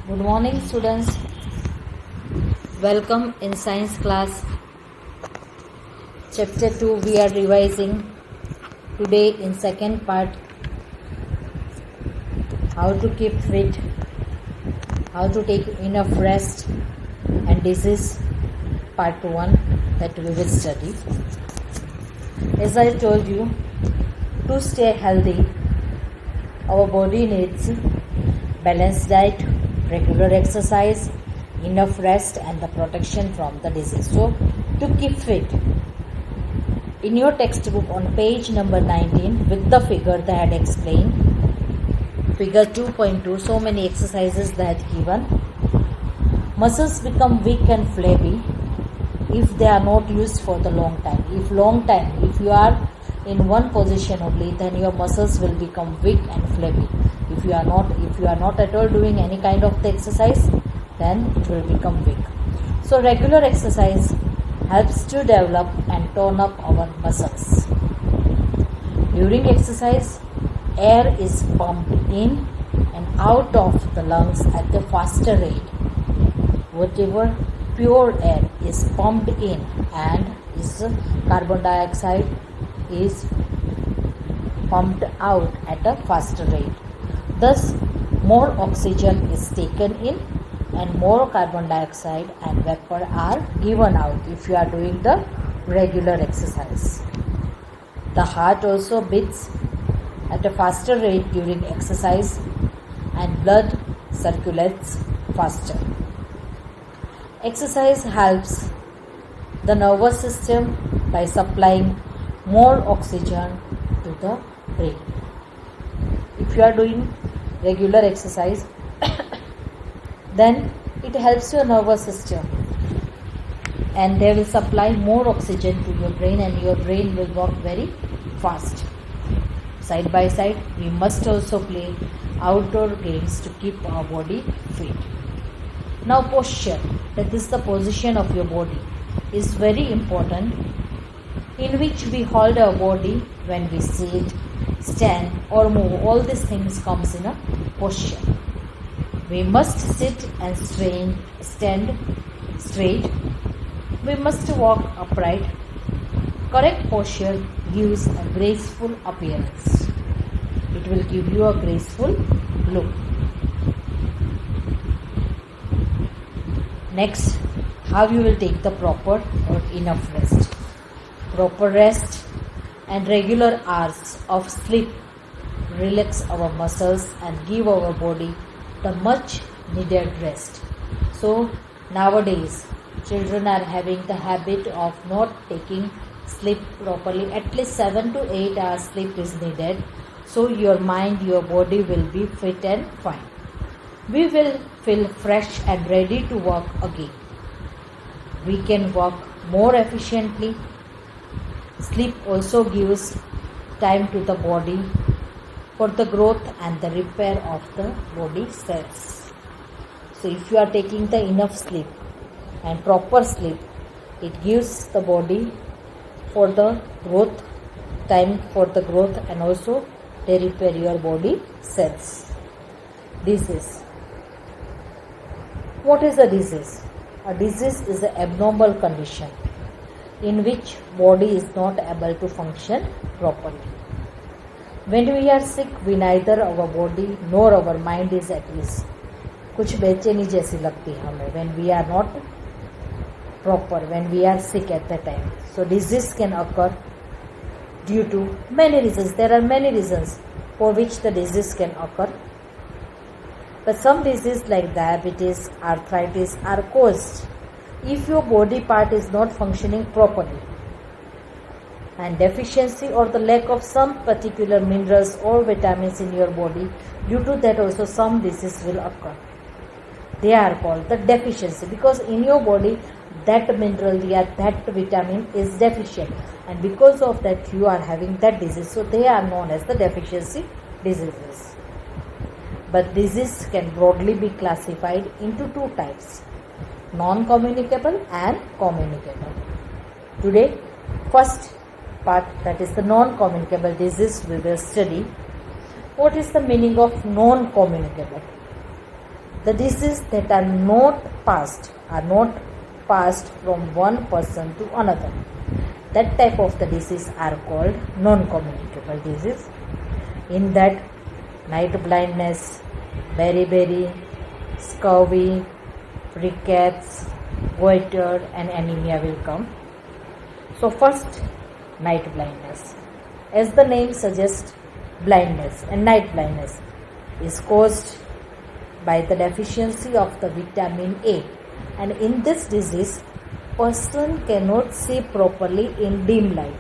Good morning, students. Welcome in science class. Chapter 2 we are revising today in second part. How to keep fit, how to take enough rest, and disease part 1 that we will study. As I told you, to stay healthy, our body needs balanced diet, regular exercise, enough rest, and the protection from the disease. So, to keep fit, in your textbook on page number 19, with the figure they had explained, figure 2.2, so many exercises they had given. Muscles become weak and flabby if they are not used for the long time. If you are in one position only, then your muscles will become weak and flabby. If you are not at all doing any kind of the exercise, then it will become weak. So regular exercise helps to develop and tone up our muscles. During exercise, air is pumped in and out of the lungs at a faster rate. Whatever pure air is pumped in and carbon dioxide is pumped out at a faster rate. Thus, more oxygen is taken in and more carbon dioxide and vapor are given out if you are doing the regular exercise. The heart also beats at a faster rate during exercise and blood circulates faster. Exercise helps the nervous system by supplying more oxygen to the brain. If you are doing regular exercise, then it helps your nervous system and they will supply more oxygen to your brain and your brain will work very fast. Side by side, we must also play outdoor games to keep our body fit. Now posture, that is the position of your body, is very important, in which we hold our body when we sit, stand or move. All these things comes in a posture. We must sit and stand straight. We must walk upright. Correct posture gives a graceful appearance. It will give you a graceful look. Next, how you will take the proper or enough rest. Proper rest and regular hours of sleep relax our muscles and give our body the much needed rest. So nowadays children are having the habit of not taking sleep properly. At least 7 to 8 hours sleep is needed, so your mind, your body will be fit and fine. We will feel fresh and ready to work again. We can work more efficiently. Sleep also gives time to the body for the growth and the repair of the body cells. So if you are taking the enough sleep and proper sleep, it gives the body for the growth, time for the growth, and also they repair your body cells. Disease. What is a disease? A disease is an abnormal condition in which body is not able to function properly. When we are sick, we neither our body nor our mind is at ease. कुछ बेचैनी जैसी लगती है हमें when we are not proper, when we are sick at that time. So disease can occur due to many reasons. There are many reasons for which the disease can occur. But some diseases like diabetes, arthritis are caused if your body part is not functioning properly, and deficiency or the lack of some particular minerals or vitamins in your body. Due to that also some disease will occur. They are called the deficiency because in your body that mineral or that vitamin is deficient, and because of that you are having that disease. So they are known as the deficiency diseases. But disease can broadly be classified into two types: non-communicable and communicable. Today, first part, that is the non-communicable disease, we will study. What is the meaning of non-communicable? The diseases that are not passed from one person to another. That type of the disease are called non-communicable disease. In that, night blindness, beriberi, scurvy, rickets, goiter and anemia will come. So first, night blindness. As the name suggests, blindness and night blindness is caused by the deficiency of the vitamin A, and in this disease person cannot see properly in dim light.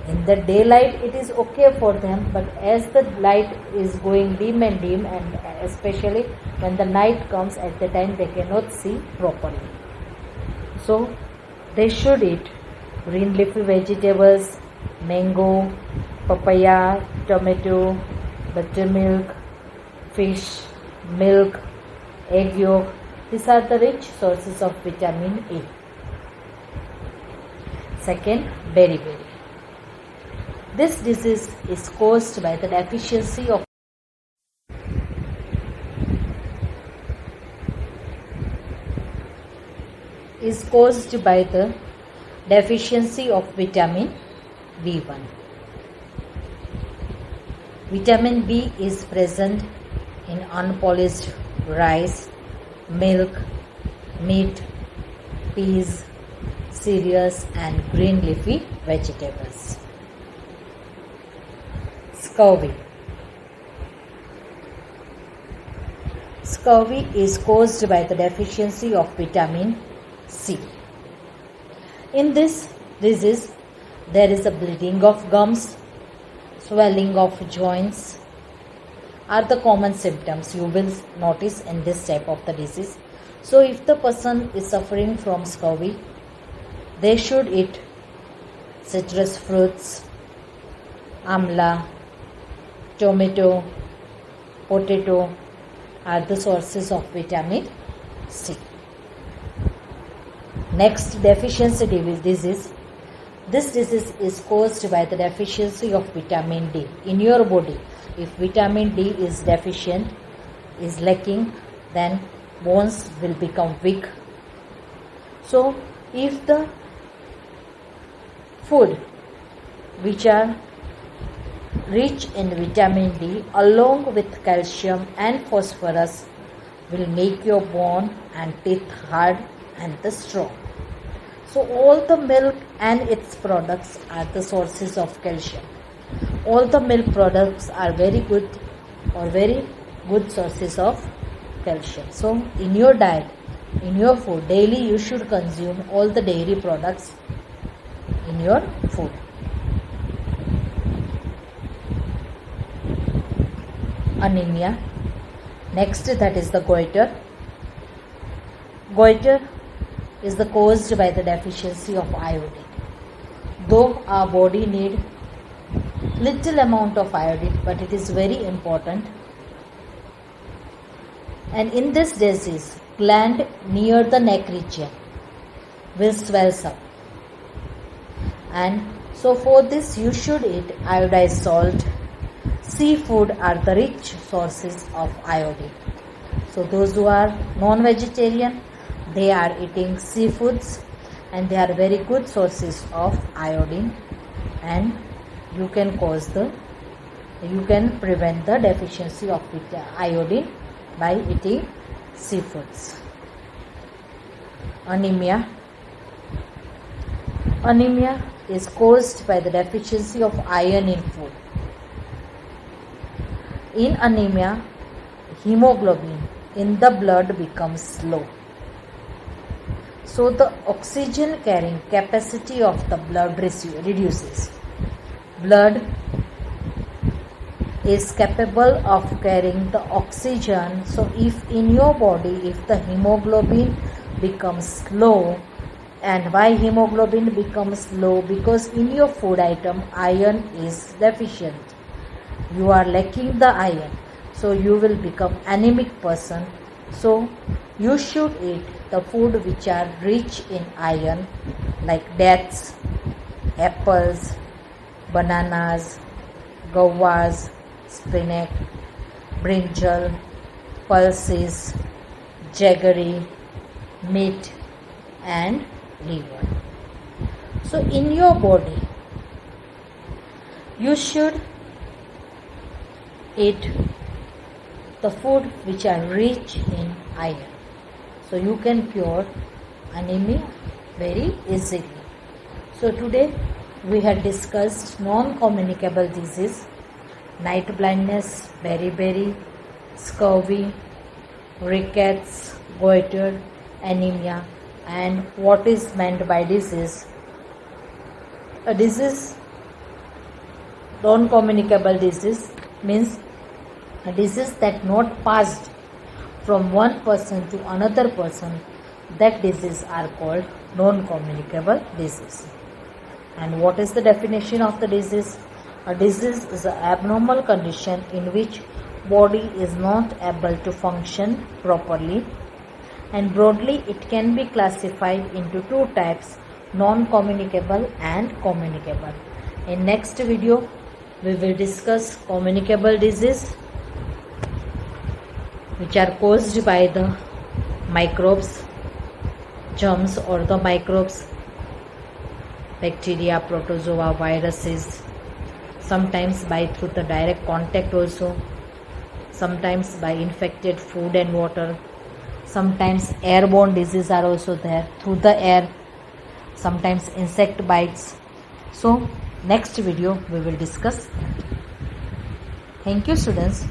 In the daylight it is okay for them, but as the light is going dim and especially when the night comes, at the time they cannot see properly. So they should eat green leafy vegetables, mango, papaya, tomato, buttermilk, fish, milk, egg yolk. These are the rich sources of vitamin A. Second, beriberi. This disease is caused by the deficiency of vitamin B1. Vitamin B is present in unpolished rice, milk, meat, peas, cereals and green leafy vegetables. Scurvy. Scurvy is caused by the deficiency of vitamin C. In this disease, there is a bleeding of gums, swelling of joints are the common symptoms you will notice in this type of the disease. So if the person is suffering from scurvy, they should eat citrus fruits, amla, tomato, potato are the sources of vitamin C. Next, deficiency disease. This disease is caused by the deficiency of vitamin D in your body. If vitamin D is deficient, is lacking, then bones will become weak. So, if the food which are rich in vitamin D along with calcium and phosphorus will make your bone and teeth hard and strong. So all the milk and its products are the sources of calcium. All the milk products are very good sources of calcium. So in your diet, in your food, daily you should consume all the dairy products in your food. Anemia. Next, that is the goiter. Goiter is caused by the deficiency of iodine. Though our body need little amount of iodine, but it is very important. And in this disease, gland near the neck region will swells up. And so for this you should eat iodized salt. Seafood are the rich sources of iodine. So those who are non-vegetarian, they are eating seafoods and they are very good sources of iodine, and you can prevent the deficiency of iodine by eating seafoods. Anemia. Anemia is caused by the deficiency of iron in food. In anemia, hemoglobin in the blood becomes low. So the oxygen carrying capacity of the blood reduces. Blood is capable of carrying the oxygen. So if in your body, if the hemoglobin becomes low, and why hemoglobin becomes low? Because in your food item iron is deficient. You are lacking the iron, so you will become anemic person. So you should eat the food which are rich in iron, like dates, apples, bananas, guavas, spinach, brinjal, pulses, jaggery, meat and liver. So in your body you should eat the food which are rich in iron, so you can cure anemia very easily. So today we had discussed non-communicable disease, night blindness, beriberi, scurvy, rickets, goiter, anemia, and what is meant by disease. A disease, non-communicable disease, means a disease that not passed from one person to another person. That disease are called non-communicable disease. And what is the definition of the disease? A disease is an abnormal condition in which body is not able to function properly, and broadly it can be classified into two types, non-communicable and communicable. In next video we will discuss communicable disease, which are caused by the microbes, germs or the microbes, bacteria, protozoa, viruses, sometimes by through the direct contact also, sometimes by infected food and water, sometimes airborne diseases are also there through the air, sometimes insect bites. So next video we will discuss that. Thank you students.